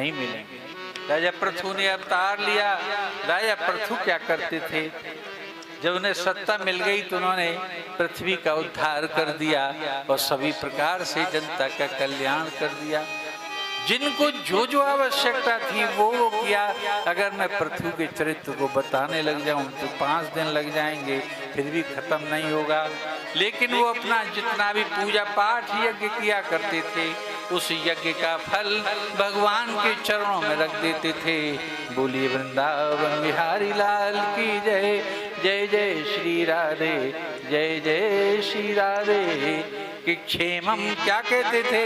नहीं मिलेंगे। राजा पृथु ने अवतार लिया। राजा पृथु क्या करते थे, जब उन्हें सत्ता मिल गई तो उन्होंने पृथ्वी का उद्धार कर दिया और सभी प्रकार से जनता का कल्याण कर दिया। जिनको जो जो आवश्यकता थी वो किया। अगर मैं पृथ्वी के चरित्र को बताने लग जाऊं तो 5 दिन लग जाएंगे, फिर भी खत्म नहीं होगा। लेकिन वो अपना जितना भी पूजा पाठ यज्ञ किया करते थे, उस यज्ञ का फल भगवान के चरणों में रख देते थे। बोलिए वृंदावन बिहारी लाल की जय। जय जय श्री राधे, जय जय श्री राधे। कि क्षेमम क्या कहते थे,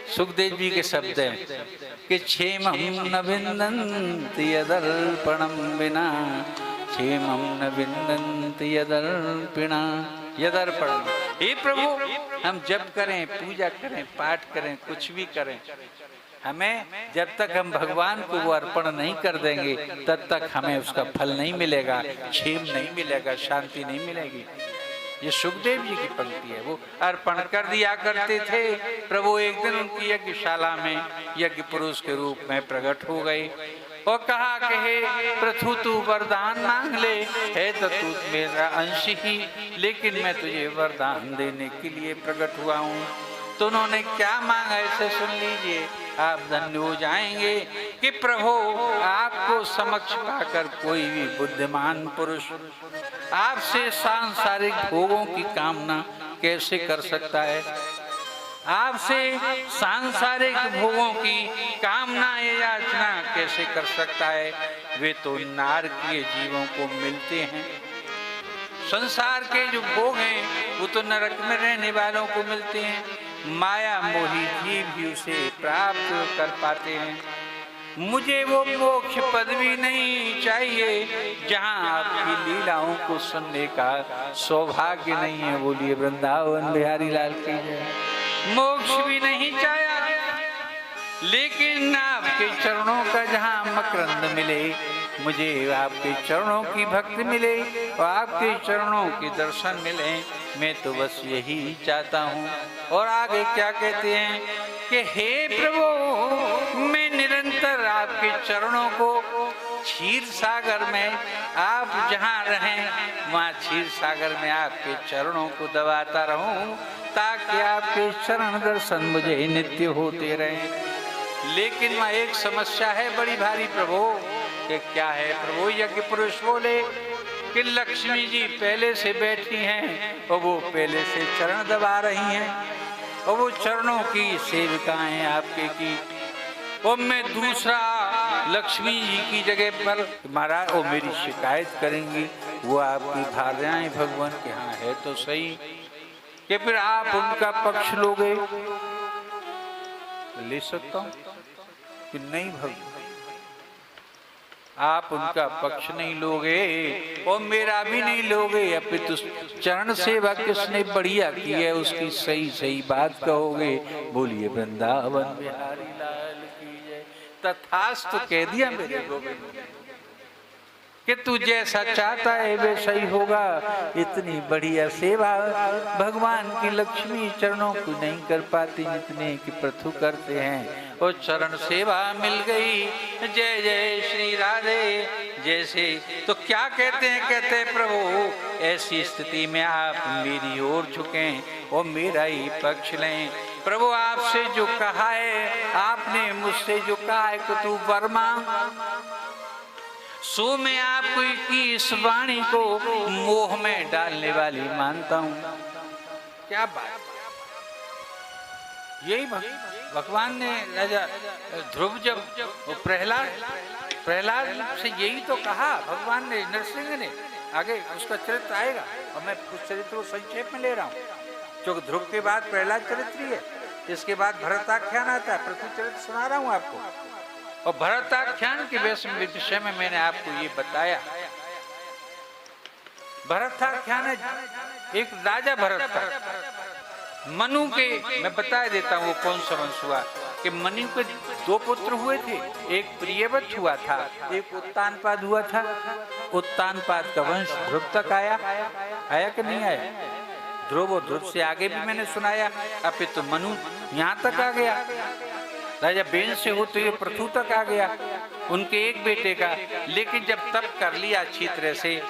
सुखदेव जी के शब्द हैं कि क्षेमम न विन्दन्ति यदर्पणम विना, क्षेमम न विन्दन्ति यदर्पिणा यदर्पणम। हे प्रभु, हम जप करें, पूजा करें, पाठ करें, कुछ भी करें, हमें जब तक हम भगवान को वो अर्पण नहीं कर देंगे तब तक हमें उसका फल नहीं मिलेगा, क्षेम नहीं मिलेगा, शांति नहीं मिलेगी। ये सुखदेव जी की पंक्ति है। वो अर्पण कर दिया करते थे। प्रभु एक दिन उनकी यज्ञशाला में यज्ञ पुरुष के रूप में प्रकट हो गए और कहा कि हे पृथु, तू वरदान मांग ले, है तो तू मेरा अंश ही, लेकिन मैं तुझे वरदान देने के लिए प्रकट हुआ हूँ। तो उन्होंने क्या मांगा, ऐसे सुन लीजिए, आप धन्य हो जाएंगे कि प्रभु आपको समक्ष पाकर कोई भी बुद्धिमान पुरुष आपसे सांसारिक भोगों की कामना कैसे कर सकता है। आपसे सांसारिक भोगों की कामना या याचना कैसे कर सकता है। वे तो नारकीय जीवों को मिलते हैं। संसार के जो भोग हैं वो तो नरक में रहने वालों को मिलते हैं। माया मोही जीव भी उसे प्राप्त कर पाते हैं। मुझे वो मोक्ष पदवी नहीं चाहिए जहाँ आपकी लीलाओं को सुनने का सौभाग्य नहीं है। बोलिए वृंदावन बिहारी लाल की जय। मोक्ष भी नहीं चाहा, लेकिन आपके चरणों का जहाँ मकरंद मिले, मुझे आपके चरणों की भक्ति मिले और आपके चरणों के दर्शन मिले, मैं तो बस यही चाहता हूँ। और आगे क्या कहते हैं कि हे प्रभु, मैं निरंतर आपके चरणों को क्षीर सागर में, आप जहाँ रहें वहाँ क्षीर सागर में आपके चरणों को दबाता रहूं, ताकि आपके चरण दर्शन मुझे नित्य होते रहें। लेकिन वहाँ एक समस्या है बड़ी भारी प्रभु। कि क्या है प्रभु? यज्ञ पुरुष बोले कि लक्ष्मी जी पहले से बैठी हैं और वो पहले से चरण दबा रही हैं और वो चरणों की सेविकाएं आपके की, और मैं दूसरा लक्ष्मी जी की जगह पर महाराज वो मेरी शिकायत करेंगी। वो आपकी भार्याएं भगवान के यहाँ है तो सही, कि फिर आप उनका पक्ष लोगे? ले सकता हूँ कि नहीं भगवान, आप उनका पक्ष नहीं लोगे और मेरा भी नहीं लोगे। अपितु चरण सेवा किसने बढ़िया की है उसकी सही सही बात कहोगे। बोलिए वृंदावन बिहारी लाल की जय। तथास्तु कह दिया मेरे गोविंद कि तू जैसा चाहता है वैसा ही होगा। इतनी बढ़िया सेवा भगवान की लक्ष्मी चरणों को नहीं कर पाती जितने कि पृथु करते हैं। और चरण सेवा मिल गई, जय जय श्री राधे जैसे। तो क्या कहते हैं? कहते हैं प्रभु ऐसी स्थिति में आप मेरी ओर झुकें और मेरा ही पक्ष लें। प्रभु आपसे जो कहा है, आपने मुझसे जो कहा है कि तू वर मांग, सो मैं आपको की इस वाणी को मोह में डालने वाली मानता हूँ। क्या बात! यही भगवान ने राजा ध्रुव जब प्रहलाद से यही तो कहा भगवान ने, नरसिंह ने। आगे उसका चरित्र आएगा और मैं उस चरित्र को संक्षेप में ले रहा हूँ, क्योंकि ध्रुव के बाद प्रहलाद चरित्र है, इसके बाद भरताख्यान आता है। पृथ्वी चरित्र सुना रहा हूँ आपको। और भरताख्यान के विषय में मैंने आपको ये बताया। भरताख्यान एक राजा भरत का मनु के, मैं बता देता हूँ वो कौन सा वंश हुआ। कि मनु के 2 पुत्र हुए थे, एक प्रियव्रत हुआ था, एक उत्तानपाद हुआ था। उत्तानपाद का वंश ध्रुव तक आया कि नहीं आया? ध्रुव और ध्रुव से आगे भी मैंने सुनाया। अब तो मनु यहाँ तक आ गया। राजा बेन से होते हुए पृथु तक आ गया उनके एक बेटे का। लेकिन जब तप कर लिया अच्छी तरह से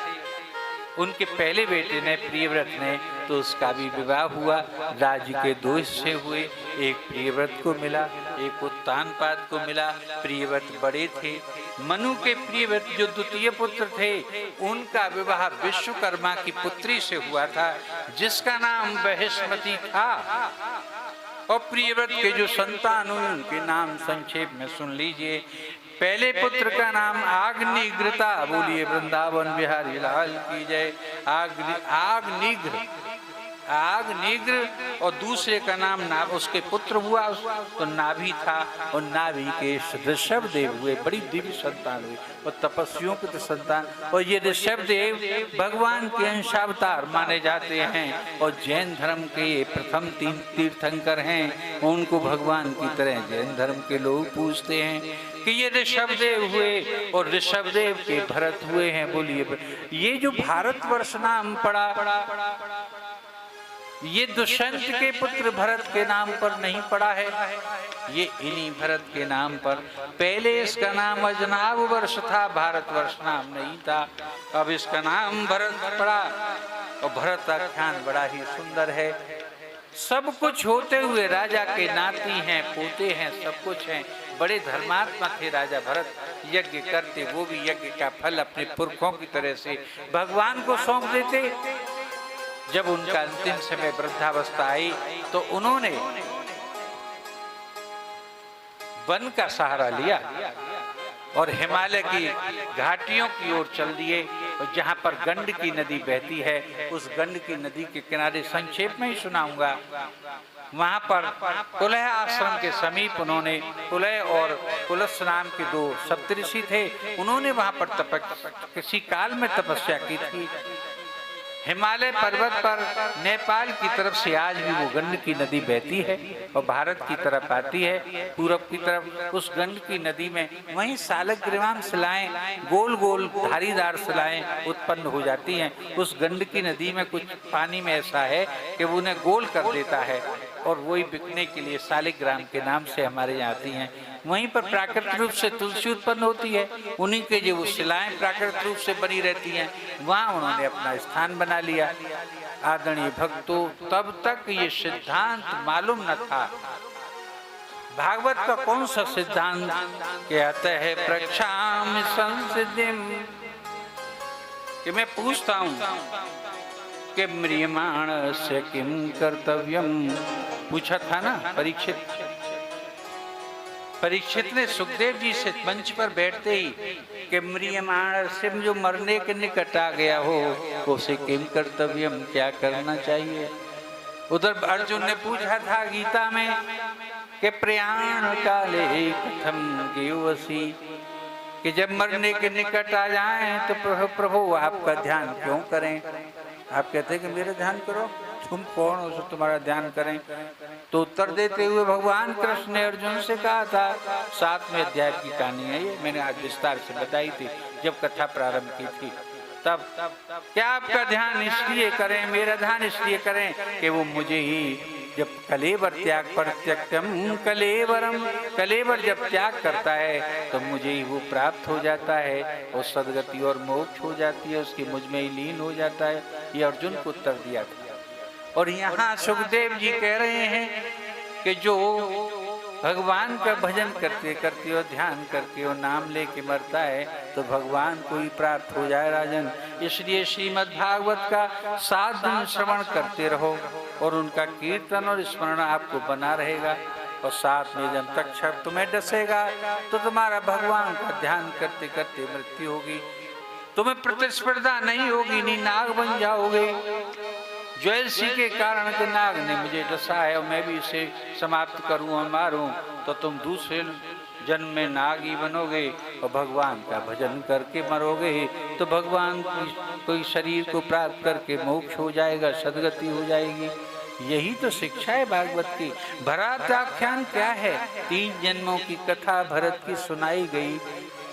उनके पहले बेटे ने, प्रियव्रत ने, तो उसका भी विवाह हुआ। राज्य के 2 हिस्से हुए, एक प्रियव्रत को मिला, एक उत्तानपाद को मिला। प्रियव्रत बड़े थे। मनु के प्रियव्रत जो द्वितीय पुत्र थे, उनका विवाह विश्वकर्मा की पुत्री से हुआ था, जिसका नाम बृहस्पति था। और प्रियव्रत के जो संतान हुए उनके नाम संक्षेप में सुन लीजिए। पहले पुत्र का नाम आग्निग्रता, बोलिए वृंदावन बिहारी लाल की जय। आग्निग्र। और दूसरे का नाम उसके पुत्र हुआ तो नाभि था, और नाभि के ऋषभ देव हुए, बड़ी दिव्य संतान हुई और तपस्वियों के संतान। और ये ऋषभ देव भगवान के अंशावतार माने जाते हैं और जैन धर्म के ये प्रथम 3 तीर्थंकर हैं। उनको भगवान की तरह जैन धर्म के लोग पूजते हैं कि ये ऋषभदेव हुए और ऋषभदेव के भरत हुए हैं। बोलिए, ये जो भारतवर्ष नाम पड़ा, ये दुष्यंत के पुत्र भरत के नाम पर नहीं पड़ा है, ये इन्हीं भरत के नाम पर। पहले इसका नाम अजनाब वर्ष था, भारतवर्ष नाम नहीं था। अब इसका नाम भरत पड़ा और भरत आख्यान बड़ा ही सुंदर है। सब कुछ होते हुए राजा के नाती हैं, पोते हैं, सब कुछ हैं। बड़े धर्मात्मा थे राजा भरत, यज्ञ करते, वो भी यज्ञ का फल अपने पुरखों की तरह से भगवान को सौंप देते। जब उनका अंतिम समय वृद्धावस्था आई तो उन्होंने वन का सहारा लिया और हिमालय की घाटियों की ओर चल दिए। और जहाँ पर गंडकी नदी बहती है, उस गंडकी नदी के किनारे, संक्षेप में ही सुनाऊंगा, वहाँ पर कुलह आश्रम के समीप उन्होंने, कुलह और पुलस नाम के 2 सप्तऋषि थे, उन्होंने वहाँ पर किसी काल में तपस्या की थी। हिमालय पर्वत पर नेपाल की तरफ से आज भी वो गंडकी नदी बहती है और भारत की तरफ आती है, पूरब की तरफ। उस गंडकी नदी में वहीं सालग्राम शिलाएं, गोल गोल धारीदार शिलाएं उत्पन्न हो जाती हैं। उस गंडकी नदी में कुछ पानी में ऐसा है कि वो उन्हें गोल कर देता है और वही बिकने के लिए सालिग्राम के नाम से हमारे यहाँ आती हैं। वहीं पर प्राकृतिक रूप से तुलसी उत्पन्न होती है, उन्हीं के जो वो शिलाएं प्राकृतिक रूप से बनी रहती हैं, वहाँ उन्होंने अपना स्थान बना लिया। आदरणीय भक्तों, तब तक ये सिद्धांत मालूम न था। भागवत का कौन सा सिद्धांत कहते हैं, प्रक्षाम संसिद्धिम, कि मैं पूछता हूँ कि म्रियमाण से किम कर्तव्यम, पूछा था ना परीक्षित ने सुखदेव जी से मंच पर बैठते ही कि म्रियमाण से जो मरने के निकट आ गया हो, उसे किम कर्तव्यम, क्या करना चाहिए। उधर अर्जुन ने पूछा था गीता में कि प्रयाण काले कथम गेवसी, कि जब मरने के निकट आ जाएं तो प्रभु आपका ध्यान क्यों करें। आप कहते हैं कि मेरा ध्यान करो, तुम कौन हो जो तुम्हारा ध्यान करें। तो उत्तर देते हुए भगवान कृष्ण ने अर्जुन से कहा था, 7वें अध्याय की कहानी है ये, मैंने आज विस्तार से बताई थी जब कथा प्रारंभ की थी। तब क्या आपका ध्यान इसलिए करें, मेरा ध्यान इसलिए करें कि वो मुझे ही, जब कलेवर त्याग पर त्यक्तम कलेवरम, कलेवर जब त्याग करता है तो मुझे ही वो प्राप्त हो जाता है और सदगति और मोक्ष हो जाती है, उसकी मुझ में ही लीन हो जाता है। ये अर्जुन को उत्तर दिया था। और यहाँ सुखदेव जी कह रहे हैं कि जो भगवान का भजन करते करते और ध्यान करके और नाम लेके मरता है तो भगवान को ही प्राप्त हो जाए राजन। इसलिए श्रीमद् भागवत का 7 दिन श्रवण करते रहो और उनका कीर्तन और स्मरण आपको बना रहेगा। और साथ में जब तक क्षण तुम्हें डसेगा तो तुम्हारा भगवान का ध्यान करते करते मृत्यु होगी, तुम्हें प्रतिस्पर्धा नहीं होगी, नहीं नाग बन जाओगे। जो इसी के कारण के नाग ने मुझे डसा है और मैं भी इसे समाप्त करूं और मारूं, तो तुम दूसरे जन्म में नाग ही बनोगे और भगवान का भजन करके मरोगे तो भगवान कोई शरीर को प्राप्त करके मोक्ष हो जाएगा, सदगति हो जाएगी। यही तो शिक्षा है भागवत की। भरत आख्यान क्या है? 3 जन्मों की कथा भरत की सुनाई गई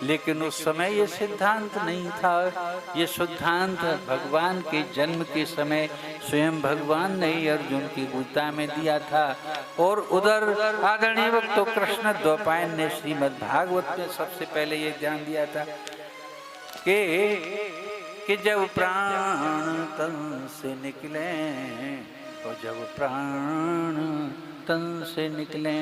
लेकिन उस समय ये सिद्धांत नहीं था। ये सिद्धांत भगवान के जन्म के समय स्वयं भगवान ने ही अर्जुन की गीता में दिया था। और उधर आदरणीय भक्तों कृष्ण द्वैपायन ने श्रीमद् भागवत में सबसे पहले ये ध्यान दिया था कि जब प्राण तन से निकले, और जब प्राण तन से निकले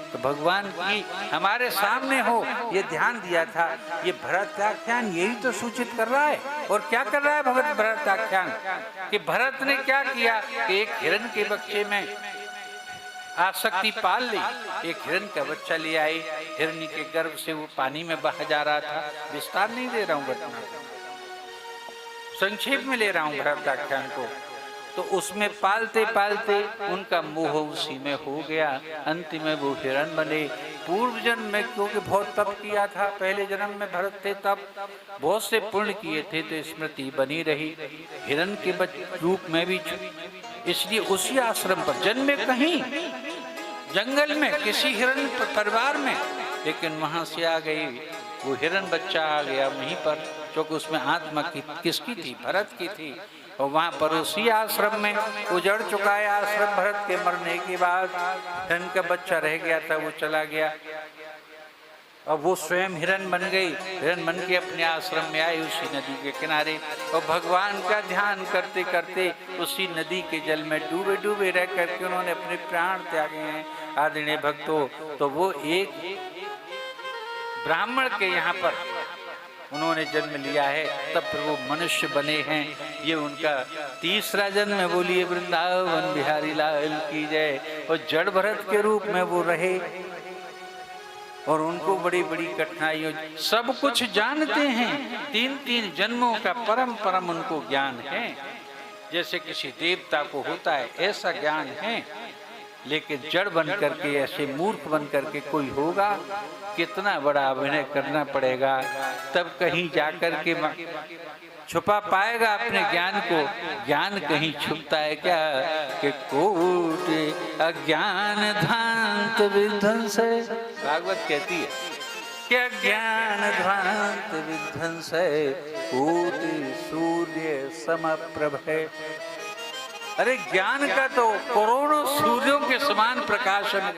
तो भगवान की हमारे सामने हो, ये ध्यान दिया था। ये भरताख्यान यही तो सूचित कर रहा है। और क्या कर रहा है भगवत भरताख्यान, कि भरत ने क्या किया कि एक हिरण के बच्चे में आसक्ति पाल ली, एक हिरण का बच्चा ले आई, हिरनी के गर्भ से वो पानी में बह जा रहा था। विस्तार नहीं दे रहा हूँ घटना, संक्षेप में ले रहा हूँ भरताख्यान को। तो उसमें पालते पालते उनका मोह उसी में हो गया, अंतिम में वो हिरण बने। पूर्व जन्म में क्योंकि बहुत तप किया था, पहले जन्म में भरत थे तब बहुत से पुण्य किए थे, तो स्मृति बनी रही हिरण के रूप में भी। इसलिए उसी आश्रम पर जन्मे, कहीं जंगल में किसी हिरण परिवार में, लेकिन वहां से आ गई वो हिरण बच्चा आ गया वहीं पर, क्योंकि उसमें आत्मा की किसकी थी, भरत की थी। और वहाँ पर उसी आश्रम में उजड़ चुका है आश्रम, भरत के मरने के बाद हिरण का बच्चा रह गया था, वो चला गया। और वो स्वयं हिरण बन गई, हिरण बन के अपने आश्रम में आई उसी नदी के किनारे, और भगवान का ध्यान करते करते उसी नदी के जल में डूबे डूबे रह करके उन्होंने अपने प्राण त्यागे हैं आदरणीय भक्तों। तो वो एक ब्राह्मण के यहाँ पर उन्होंने जन्म लिया है, तब फिर वो मनुष्य बने हैं। ये उनका तीसरा जन्म है। बोलिए वृंदावन बिहारी लाल की जय। और जड़ भरत के रूप में वो रहे, और उनको बड़ी बड़ी कठिनाइयों, सब कुछ जानते हैं, 3-3 जन्मों का परम परम उनको ज्ञान है, जैसे किसी देवता को होता है ऐसा ज्ञान है। लेकिन जड़ बन करके, ऐसे मूर्ख बन करके कोई होगा, कितना बड़ा अभिनय करना पड़ेगा, तब कहीं जाकर के छुपा पाएगा अपने ज्ञान को। ज्ञान कहीं छुपता है क्या, कि कोट अज्ञान ध्वांत विध्वंस, भागवत कहती है कि अज्ञान ध्वांत विध्वंस कोट सूर्य समप्रभ है। अरे ज्ञान का तो करोड़ों सूर्यों के समान प्रकाश है।